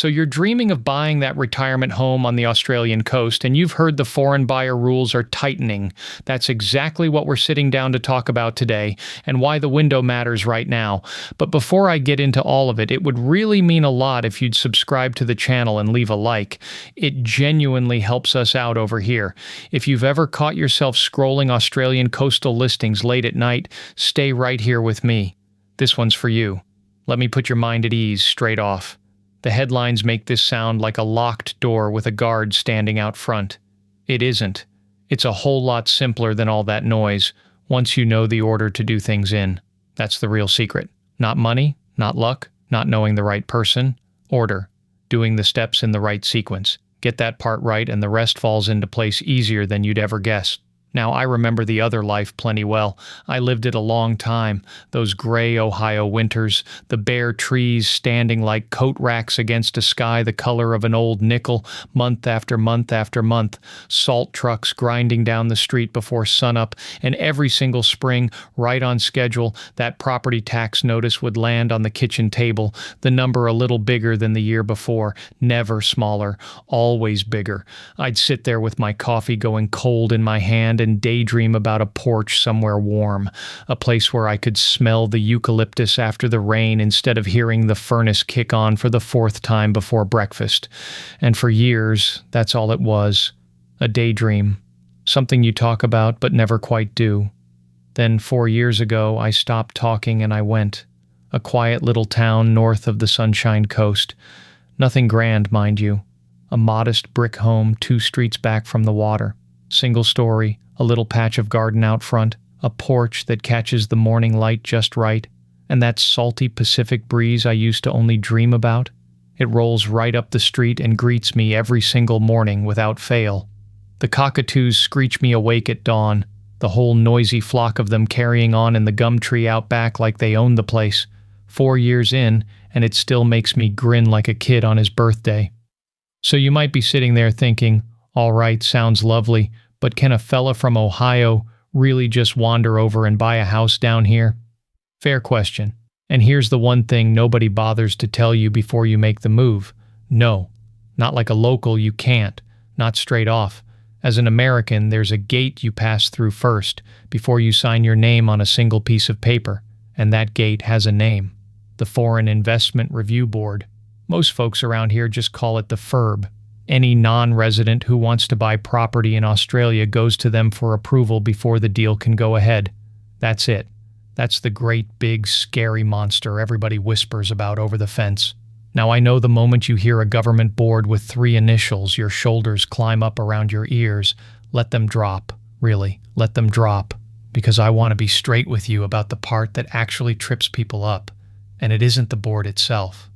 So you're dreaming of buying that retirement home on the Australian coast, and you've heard the foreign buyer rules are tightening. That's exactly what we're sitting down to talk about today, and why the window matters right now. But before I get into all of it, it would really mean a lot if you'd subscribe to the channel and leave a like. It genuinely helps us out over here. If you've ever caught yourself scrolling Australian coastal listings late at night, stay right here with me. This one's for you. Let me put your mind at ease straight off. The headlines make this sound like a locked door with a guard standing out front. It isn't. It's a whole lot simpler than all that noise, once you know the order to do things in. That's the real secret. Not money, not luck, not knowing the right person. Order. Doing the steps in the right sequence. Get that part right and the rest falls into place easier than you'd ever guess. Now, I remember the other life plenty well. I lived it a long time. Those gray Ohio winters, the bare trees standing like coat racks against a sky the color of an old nickel, month after month after month, salt trucks grinding down the street before sunup, and every single spring, right on schedule, that property tax notice would land on the kitchen table, the number a little bigger than the year before, never smaller, always bigger. I'd sit there with my coffee going cold in my hand and daydream about a porch somewhere warm, a place where I could smell the eucalyptus after the rain instead of hearing the furnace kick on for the 4th time before breakfast. And for years, that's all it was, a daydream, something you talk about but never quite do. Then 4 years ago, I stopped talking and I went. A quiet little town north of the Sunshine Coast. Nothing grand, mind you. A modest brick home 2 streets back from the water. Single story, a little patch of garden out front, a porch that catches the morning light just right, and that salty Pacific breeze I used to only dream about. It rolls right up the street and greets me every single morning without fail. The cockatoos screech me awake at dawn, the whole noisy flock of them carrying on in the gum tree out back like they own the place. 4 years in, and it still makes me grin like a kid on his birthday. So you might be sitting there thinking, all right, sounds lovely, but can a fella from Ohio really just wander over and buy a house down here? Fair question. And here's the one thing nobody bothers to tell you before you make the move. No. Not like a local, you can't. Not straight off. As an American, there's a gate you pass through first, before you sign your name on a single piece of paper. And that gate has a name. The Foreign Investment Review Board. Most folks around here just call it the FIRB. Any non-resident who wants to buy property in Australia goes to them for approval before the deal can go ahead. That's it. That's the great big scary monster everybody whispers about over the fence. Now I know the moment you hear a government board with 3 initials, your shoulders climb up around your ears. Let them drop. Really, let them drop. Because I want to be straight with you about the part that actually trips people up. And it isn't the board itself.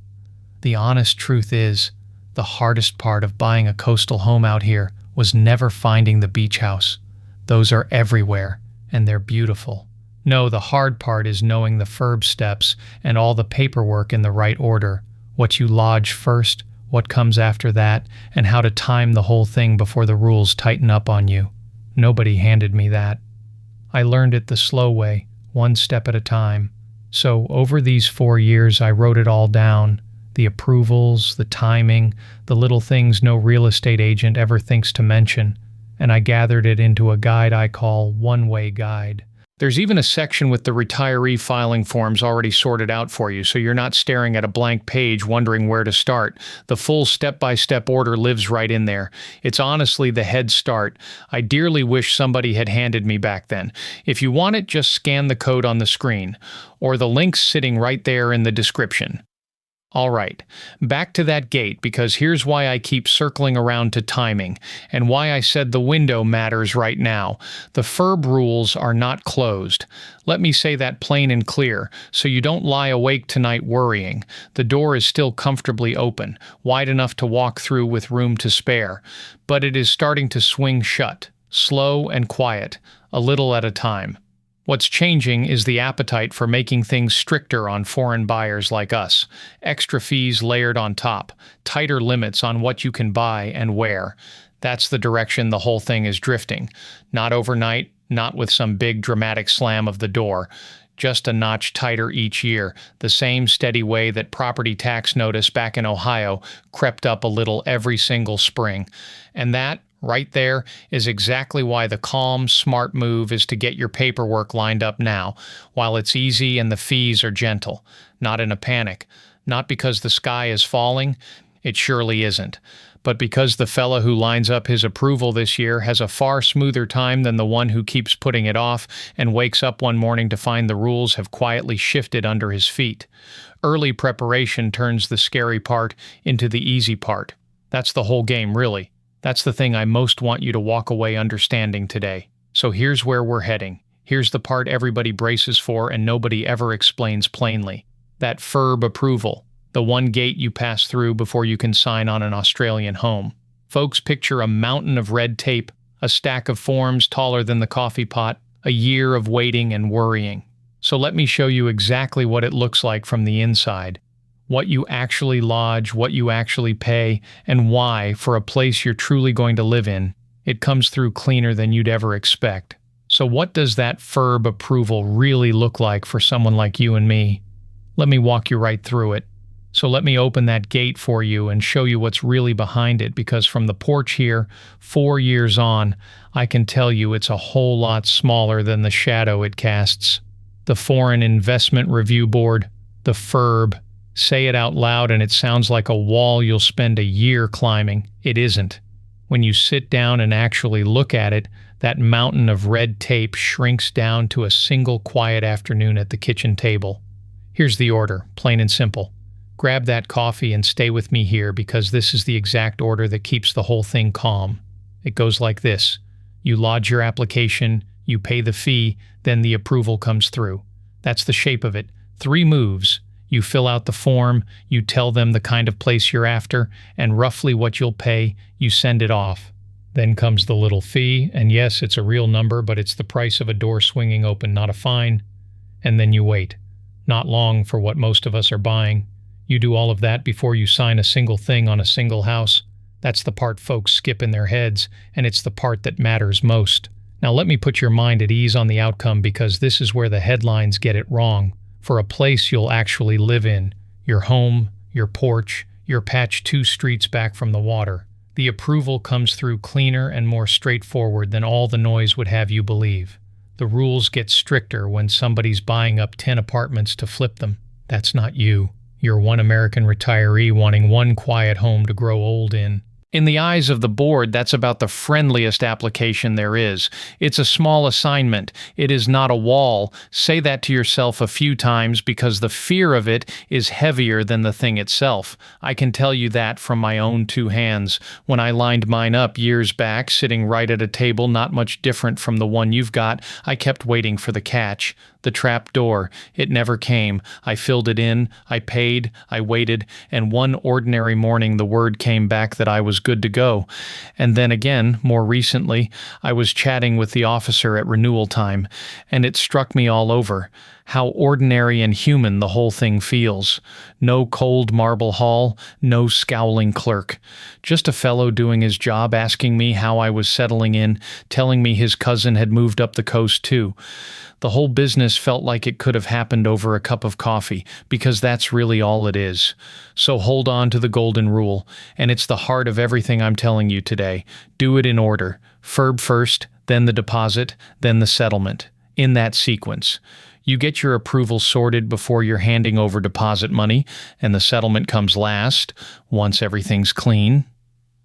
The honest truth is, the hardest part of buying a coastal home out here was never finding the beach house. Those are everywhere, and they're beautiful. No, the hard part is knowing the FIRB steps and all the paperwork in the right order, what you lodge first, what comes after that, and how to time the whole thing before the rules tighten up on you. Nobody handed me that. I learned it the slow way, one step at a time. So over these 4 years, I wrote it all down. The approvals, the timing, the little things no real estate agent ever thinks to mention, and I gathered it into a guide I call OnewayGuide. There's even a section with the retiree filing forms already sorted out for you, so you're not staring at a blank page wondering where to start. The full step-by-step order lives right in there. It's honestly the head start. I dearly wish somebody had handed me back then. If you want it, just scan the code on the screen, or the link's sitting right there in the description. All right, back to that gate, because here's why I keep circling around to timing, and why I said the window matters right now. The FIRB rules are not closed. Let me say that plain and clear, so you don't lie awake tonight worrying. The door is still comfortably open, wide enough to walk through with room to spare, but it is starting to swing shut, slow and quiet, a little at a time. What's changing is the appetite for making things stricter on foreign buyers like us. Extra fees layered on top, tighter limits on what you can buy and where. That's the direction the whole thing is drifting. Not overnight, not with some big dramatic slam of the door. just a notch tighter each year, the same steady way that property tax notice back in Ohio crept up a little every single spring. And that, right there, is exactly why the calm, smart move is to get your paperwork lined up now, while it's easy and the fees are gentle. Not in a panic. Not because the sky is falling. It surely isn't. But because the fella who lines up his approval this year has a far smoother time than the one who keeps putting it off and wakes up one morning to find the rules have quietly shifted under his feet. Early preparation turns the scary part into the easy part. That's the whole game, really. That's the thing I most want you to walk away understanding today. So here's where we're heading. Here's the part everybody braces for and nobody ever explains plainly. That FIRB approval. The one gate you pass through before you can sign on an Australian home. Folks picture a mountain of red tape, a stack of forms taller than the coffee pot, a year of waiting and worrying. So let me show you exactly what it looks like from the inside. What you actually lodge, what you actually pay, and why, for a place you're truly going to live in, it comes through cleaner than you'd ever expect. So what does that FIRB approval really look like for someone like you and me? Let me walk you right through it. So let me open that gate for you and show you what's really behind it, because from the porch here, 4 years on, I can tell you it's a whole lot smaller than the shadow it casts. The Foreign Investment Review Board, the FIRB. Say it out loud and it sounds like a wall you'll spend a year climbing. It isn't. When you sit down and actually look at it, that mountain of red tape shrinks down to a single quiet afternoon at the kitchen table. Here's the order, plain and simple. Grab that coffee and stay with me here, because this is the exact order that keeps the whole thing calm. It goes like this. You lodge your application, you pay the fee, then the approval comes through. That's the shape of it. 3 moves. You fill out the form, you tell them the kind of place you're after, and roughly what you'll pay, you send it off. Then comes the little fee, and yes, it's a real number, but it's the price of a door swinging open, not a fine. And then you wait. Not long for what most of us are buying. You do all of that before you sign a single thing on a single house. That's the part folks skip in their heads, and it's the part that matters most. Now let me put your mind at ease on the outcome, because this is where the headlines get it wrong. For a place you'll actually live in, your home, your porch, your patch 2 streets back from the water, the approval comes through cleaner and more straightforward than all the noise would have you believe. The rules get stricter when somebody's buying up 10 apartments to flip them. That's not you. You're one American retiree wanting one quiet home to grow old in. In the eyes of the board, that's about the friendliest application there is. It's a small assignment. It is not a wall. Say that to yourself a few times, because the fear of it is heavier than the thing itself. I can tell you that from my own 2 hands. When I lined mine up years back, sitting right at a table not much different from the one you've got, I kept waiting for the catch. The trap door. It never came. I filled it in, I paid, I waited, and one ordinary morning the word came back that I was good to go. And then again, more recently, I was chatting with the officer at renewal time, and it struck me all over. How ordinary and human the whole thing feels. No cold marble hall, no scowling clerk. Just a fellow doing his job, asking me how I was settling in, telling me his cousin had moved up the coast too. The whole business felt like it could have happened over a cup of coffee, because that's really all it is. So hold on to the golden rule, and it's the heart of everything I'm telling you today. Do it in order. FIRB first, then the deposit, then the settlement. In that sequence. You get your approval sorted before you're handing over deposit money, and the settlement comes last, once everything's clean.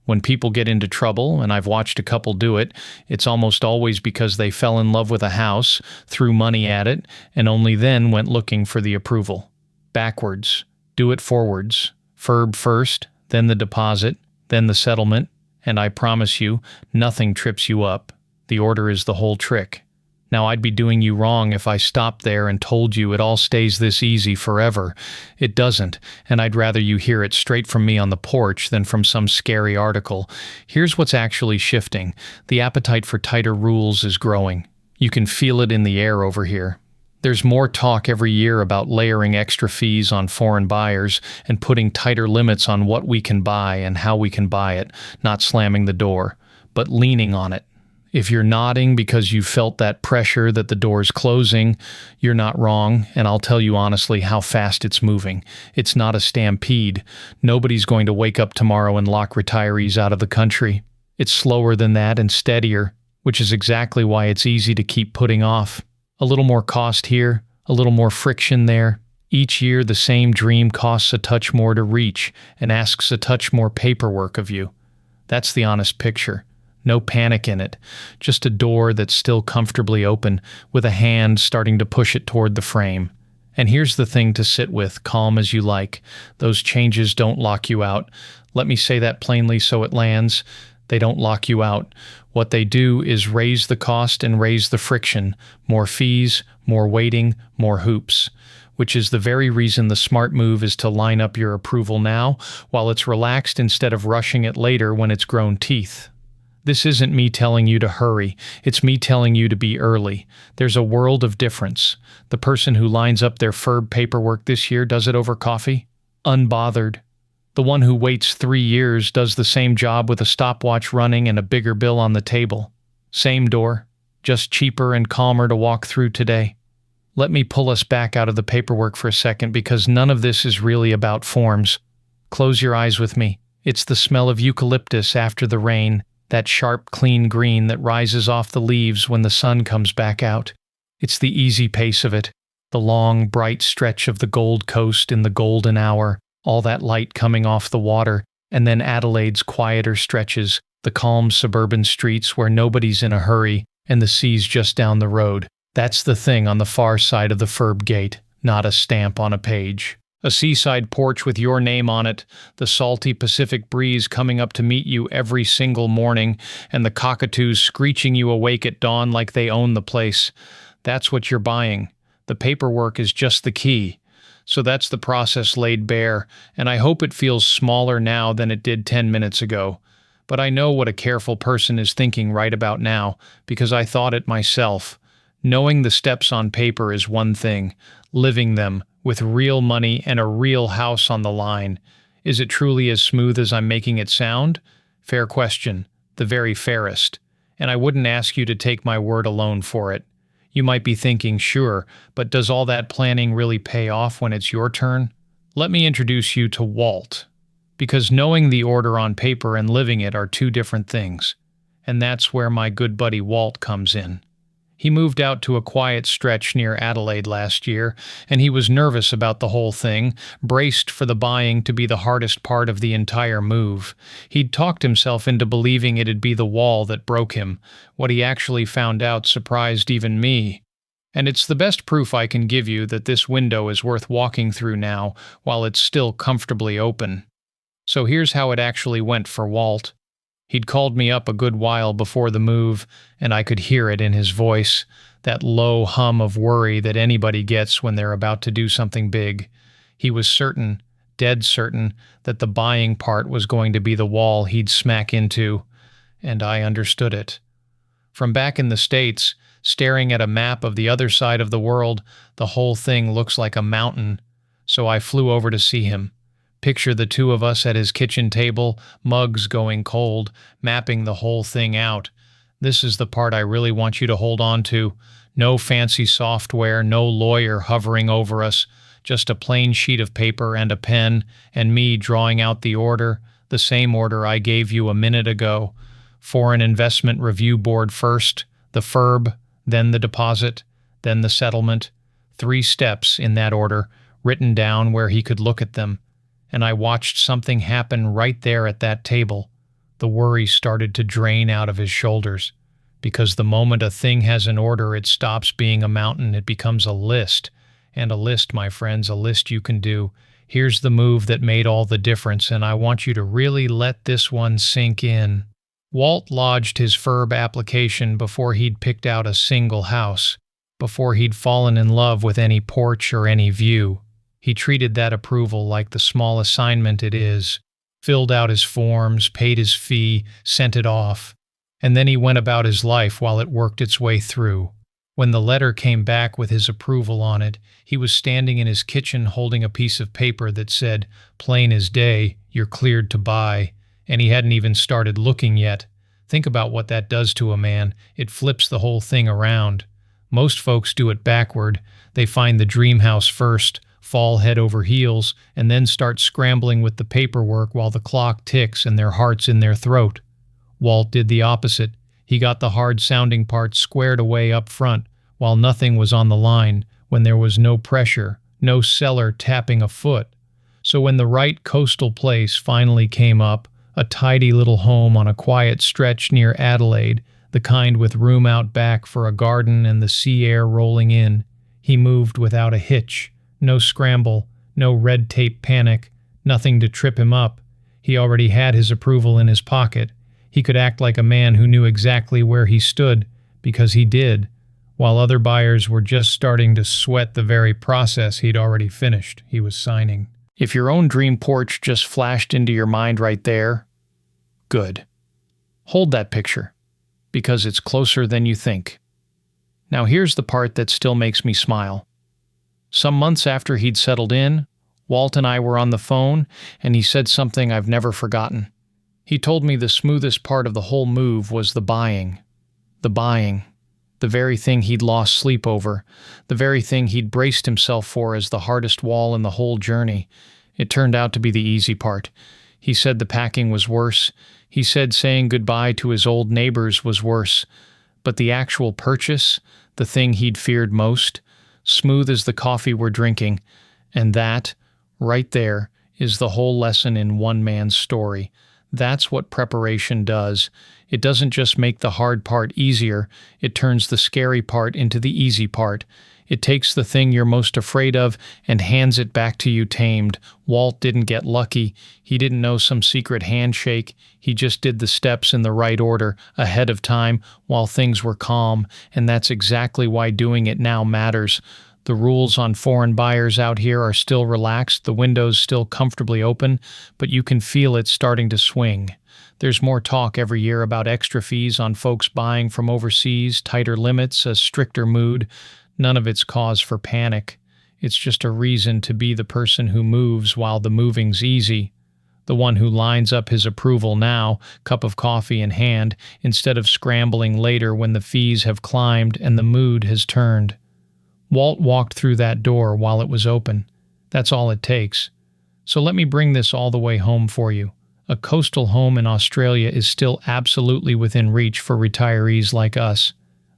When people get into trouble, and I've watched a couple do it, it's almost always because they fell in love with a house, threw money at it, and only then went looking for the approval. Backwards. Do it forwards. FIRB first, then the deposit, then the settlement, and I promise you, nothing trips you up. The order is the whole trick. Now, I'd be doing you wrong if I stopped there and told you it all stays this easy forever. It doesn't, and I'd rather you hear it straight from me on the porch than from some scary article. Here's what's actually shifting. The appetite for tighter rules is growing. You can feel it in the air over here. There's more talk every year about layering extra fees on foreign buyers and putting tighter limits on what we can buy and how we can buy it, not slamming the door, but leaning on it. If you're nodding because you felt that pressure that the door's closing, you're not wrong, and I'll tell you honestly how fast it's moving. It's not a stampede. Nobody's going to wake up tomorrow and lock retirees out of the country. It's slower than that and steadier, which is exactly why it's easy to keep putting off. A little more cost here, a little more friction there. Each year the same dream costs a touch more to reach and asks a touch more paperwork of you. That's the honest picture. No panic in it, just a door that's still comfortably open, with a hand starting to push it toward the frame. And here's the thing to sit with, calm as you like. Those changes don't lock you out. Let me say that plainly so it lands. They don't lock you out. What they do is raise the cost and raise the friction. More fees, more waiting, more hoops. Which is the very reason the smart move is to line up your approval now, while it's relaxed instead of rushing it later when it's grown teeth. This isn't me telling you to hurry, it's me telling you to be early. There's a world of difference. The person who lines up their FIRB paperwork this year does it over coffee, unbothered. The one who waits 3 years does the same job with a stopwatch running and a bigger bill on the table. Same door, just cheaper and calmer to walk through today. Let me pull us back out of the paperwork for a second, because none of this is really about forms. Close your eyes with me. It's the smell of eucalyptus after the rain. That sharp, clean green that rises off the leaves when the sun comes back out. It's the easy pace of it, the long, bright stretch of the Gold Coast in the golden hour, all that light coming off the water, and then Adelaide's quieter stretches, the calm suburban streets where nobody's in a hurry, and the sea's just down the road. That's the thing on the far side of the FIRB gate, not a stamp on a page. A seaside porch with your name on it, the salty Pacific breeze coming up to meet you every single morning, and the cockatoos screeching you awake at dawn like they own the place. That's what you're buying. The paperwork is just the key. So that's the process laid bare, and I hope it feels smaller now than it did 10 minutes ago. But I know what a careful person is thinking right about now, because I thought it myself. Knowing the steps on paper is one thing. Living them, with real money and a real house on the line. Is it truly as smooth as I'm making it sound? Fair question, the very fairest. And I wouldn't ask you to take my word alone for it. You might be thinking, sure, but does all that planning really pay off when it's your turn? Let me introduce you to Walt. Because knowing the order on paper and living it are two different things. And that's where my good buddy Walt comes in. He moved out to a quiet stretch near Adelaide last year, and he was nervous about the whole thing, braced for the buying to be the hardest part of the entire move. He'd talked himself into believing it'd be the wall that broke him. What he actually found out surprised even me. And it's the best proof I can give you that this window is worth walking through now, while it's still comfortably open. So here's how it actually went for Walt. He'd called me up a good while before the move, and I could hear it in his voice, that low hum of worry that anybody gets when they're about to do something big. He was certain, dead certain, that the buying part was going to be the wall he'd smack into, and I understood it. From back in the States, staring at a map of the other side of the world, the whole thing looks like a mountain, so I flew over to see him. Picture the two of us at his kitchen table, mugs going cold, mapping the whole thing out. This is the part I really want you to hold on to. No fancy software, no lawyer hovering over us, just a plain sheet of paper and a pen, and me drawing out the order, the same order I gave you a minute ago. Foreign Investment Review Board first, the FIRB, then the deposit, then the settlement. 3 steps in that order, written down where he could look at them. And I watched something happen right there at that table. The worry started to drain out of his shoulders. Because the moment a thing has an order, it stops being a mountain, it becomes a list. And a list, my friends, a list you can do. Here's the move that made all the difference, and I want you to really let this one sink in. Walt lodged his FIRB application before he'd picked out a single house, before he'd fallen in love with any porch or any view. He treated that approval like the small assignment it is, filled out his forms, paid his fee, sent it off, and then he went about his life while it worked its way through. When the letter came back with his approval on it, he was standing in his kitchen holding a piece of paper that said, "Plain as day, you're cleared to buy," and he hadn't even started looking yet. Think about what that does to a man. It flips the whole thing around. Most folks do it backward. They find the dream house first, fall head over heels, and then start scrambling with the paperwork while the clock ticks and their heart's in their throat. Walt did the opposite. He got the hard-sounding part squared away up front, while nothing was on the line, when there was no pressure, no seller tapping a foot. So when the right coastal place finally came up, a tidy little home on a quiet stretch near Adelaide, the kind with room out back for a garden and the sea air rolling in, he moved without a hitch. No scramble, no red tape panic, nothing to trip him up. He already had his approval in his pocket. He could act like a man who knew exactly where he stood, because he did, while other buyers were just starting to sweat the very process he'd already finished. He was signing. If your own dream porch just flashed into your mind right there, good. Hold that picture, because it's closer than you think. Now here's the part that still makes me smile. Some months after he'd settled in, Walt and I were on the phone, and he said something I've never forgotten. He told me the smoothest part of the whole move was the buying. The buying. The very thing he'd lost sleep over. The very thing he'd braced himself for as the hardest wall in the whole journey. It turned out to be the easy part. He said the packing was worse. He said saying goodbye to his old neighbors was worse. But the actual purchase, the thing he'd feared most, smooth as the coffee we're drinking, and that, right there, is the whole lesson in one man's story. That's what preparation does. It doesn't just make the hard part easier, it turns the scary part into the easy part. It takes the thing you're most afraid of and hands it back to you tamed. Walt didn't get lucky. He didn't know some secret handshake. He just did the steps in the right order, ahead of time, while things were calm, and that's exactly why doing it now matters. The rules on foreign buyers out here are still relaxed, the windows still comfortably open, but you can feel it starting to swing. There's more talk every year about extra fees on folks buying from overseas, tighter limits, a stricter mood. None of it's cause for panic. It's just a reason to be the person who moves while the moving's easy. The one who lines up his approval now, cup of coffee in hand, instead of scrambling later when the fees have climbed and the mood has turned. Walt walked through that door while it was open. That's all it takes. So let me bring this all the way home for you. A coastal home in Australia is still absolutely within reach for retirees like us.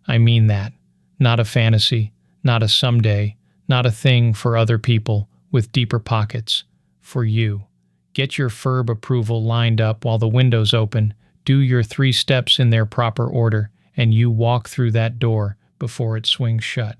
I mean that. Not a fantasy, not a someday, not a thing for other people with deeper pockets. For you. Get your FIRB approval lined up while the window's open, do your 3 steps in their proper order, and you walk through that door before it swings shut.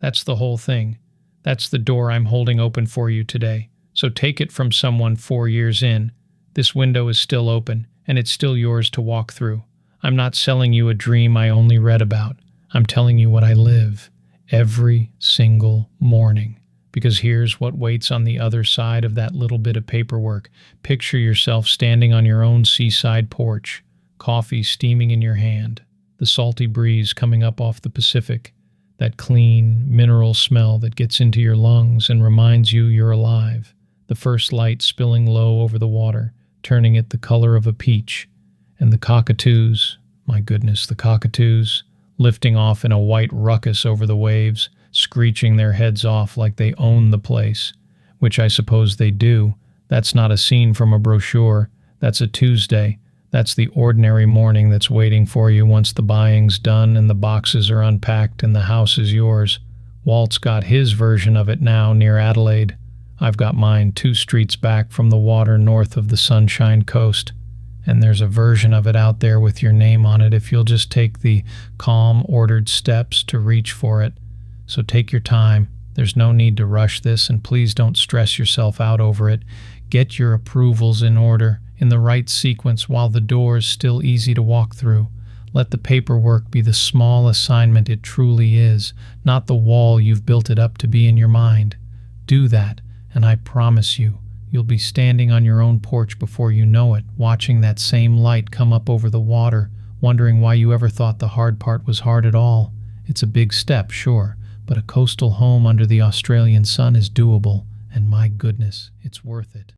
That's the whole thing. That's the door I'm holding open for you today. So take it from someone 4 years in. This window is still open, and it's still yours to walk through. I'm not selling you a dream I only read about. I'm telling you what I live every single morning. Because here's what waits on the other side of that little bit of paperwork. Picture yourself standing on your own seaside porch, coffee steaming in your hand, the salty breeze coming up off the Pacific, that clean, mineral smell that gets into your lungs and reminds you you're alive, the first light spilling low over the water, turning it the color of a peach, and the cockatoos, my goodness, the cockatoos, lifting off in a white ruckus over the waves, screeching their heads off like they own the place, which I suppose they do. That's not a scene from a brochure. That's a Tuesday. That's the ordinary morning that's waiting for you once the buying's done and the boxes are unpacked and the house is yours. Walt's got his version of it now near Adelaide. I've got mine 2 streets back from the water north of the Sunshine Coast. And there's a version of it out there with your name on it if you'll just take the calm, ordered steps to reach for it. So take your time. There's no need to rush this, and please don't stress yourself out over it. Get your approvals in order, in the right sequence, while the door is still easy to walk through. Let the paperwork be the small assignment it truly is, not the wall you've built it up to be in your mind. Do that, and I promise you, you'll be standing on your own porch before you know it, watching that same light come up over the water, wondering why you ever thought the hard part was hard at all. It's a big step, sure, but a coastal home under the Australian sun is doable, and my goodness, it's worth it.